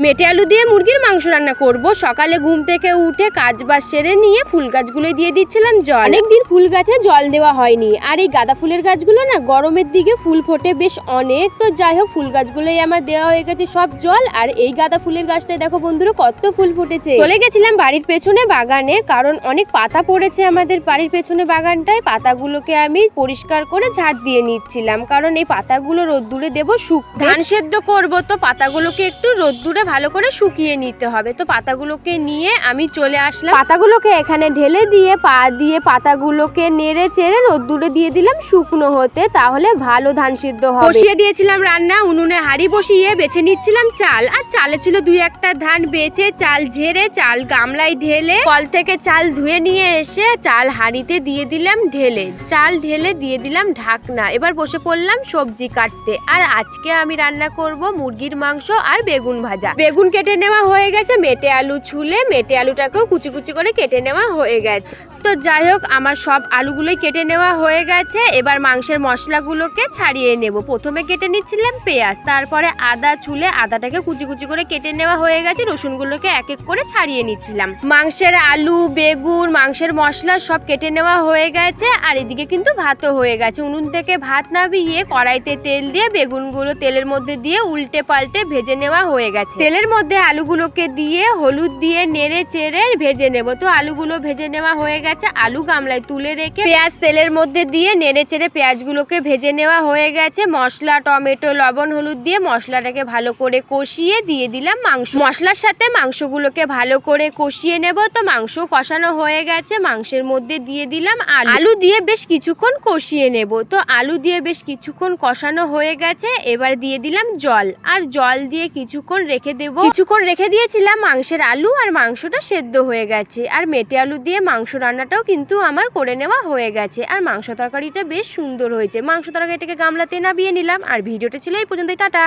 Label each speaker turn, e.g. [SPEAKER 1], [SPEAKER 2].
[SPEAKER 1] মেটে আলু দিয়ে মুরগির মাংস রান্না করব। সকালে ঘুম থেকে উঠে কাজ বাজ সেরে নিয়ে ফুল গাছগুলোই দিয়ে দিচ্ছিলাম জল। অনেকদিন ফুল গাছে জল দেওয়া হয়নি, আর এই গাঁদা ফুলের গাছগুলো না গরমের দিকে ফুল ফোটে বেশ অনেক। তো যাই হোক, ফুল গাছগুলোই আমার দেওয়া হয়ে গেছে সব জল। আর এই গাঁদা ফুলের গাছটায় দেখো বন্ধুরা কত ফুল ফুটেছে। চলে গেছিলাম বাড়ির পেছনে বাগানে, কারণ অনেক পাতা পড়েছে আমাদের বাড়ির পেছনে বাগানটায়। পাতাগুলোকে আমি পরিষ্কার করে ঝাড় দিয়ে নিচ্ছিলাম, কারণ এই পাতাগুলো রোদ্দুরে দেবো ধান সেদ্ধ করব। তো পাতাগুলোকে একটু রোদ্দুরে ভালো করে শুকিয়ে নিতে হবে। তো পাতাগুলোকে নিয়ে আমি চলে আসলাম। পাতাগুলোকে এখানে ঢেলে দিয়ে পাতাগুলোকে নেড়ে চেড়ে রোদ্দুরে দিয়ে দিলাম শুকনো হতে, তাহলে ভালো ধান সিদ্ধ হবে। বসিয়ে দিয়েছিলাম রান্না, উনুনে হাঁড়ি বসিয়ে বেছে নিচ্ছিলাম চাল। আর চালে ছিল দুই একটা ধান, বেছে চাল ঝেড়ে চাল গামলায় ঢেলে কল থেকে চাল ধুয়ে নিয়ে এসে চাল হাঁড়িতে দিয়ে দিলাম ঢেলে। চাল ঢেলে দিয়ে দিলাম ঢাকনা। এবার বসে পড়লাম সবজি কাটতে। আর আজকে আমি রান্না করব মুরগির মাংস আর বেগুন ভাজা। বেগুন কেটে নেওয়া হয়ে গেছে, মেটে আলু ছুলে মেটে আলুটাকেও কুচি কুচি করে কেটে নেওয়া হয়ে গেছে। তো যাই হোক, আমার সব আলুগুলোই কেটে নেওয়া হয়ে গেছে। এবার মাংসের মশলাগুলোকে ছাড়িয়ে নেব। প্রথমে কেটে নিচ্ছিলাম পেঁয়াজ, তারপরে আদা ছুলে আদাটাকে কুচি কুচি করে কেটে নেওয়া হয়ে গেছে। রসুনগুলোকে এক এক করে ছাড়িয়ে নিচ্ছিলাম। মাংসের আলু, বেগুন, মাংসের মশলা সব কেটে নেওয়া হয়ে গেছে। আর এদিকে কিন্তু ভাতও হয়ে গেছে। উনুন থেকে ভাত নামিয়ে কড়াইতে তেল দিয়ে বেগুনগুলো তেলের মধ্যে দিয়ে উল্টে পাল্টে ভেজে নেওয়া হয়ে গেছে। তেলের মধ্যে আলুগুলোকে দিয়ে হলুদ দিয়ে নেড়ে চেড়ে ভেজে নেব। তো আলুগুলো ভেজে নেওয়া হয়ে গেছে। আলু গামলায় তুলে রেখে পেঁয়াজ তেলের মধ্যে দিয়ে নেড়ে চেড়ে পেঁয়াজগুলোকে ভেজে নেওয়া হয়ে গেছে। মশলা, টমেটো, লবণ, হলুদ দিয়ে মশলাটাকে ভালো করে কষিয়ে দিয়ে দিলাম মাংস। মশলার সাথে মাংসগুলোকে ভালো করে কষিয়ে নেব। তো মাংস কষানো হয়ে গেছে, মাংসের মধ্যে দিয়ে দিলাম আলু দিয়ে বেশ কিছুক্ষণ কষিয়ে নেব। তো আলু দিয়ে বেশ কিছুক্ষণ কষানো হয়ে গেছে। এবার দিয়ে দিলাম জল, আর জল দিয়ে কিছুক্ষণ রেখে দেব। কিছুক্ষণ রেখে দিয়েছিলাম মাংসের আলু আর মাংসটা সেদ্ধ হয়ে গেছে। আর মেটে আলু দিয়ে মাংস রান্নাটাও কিন্তু আমার করে নেওয়া হয়ে গেছে। আর মাংস তরকারিটা বেশ সুন্দর হয়েছে। মাংস তরকারিটাকে গামলাতে নামিয়ে নিলাম। আর ভিডিওটা ছিল এই পর্যন্তই। টাটা।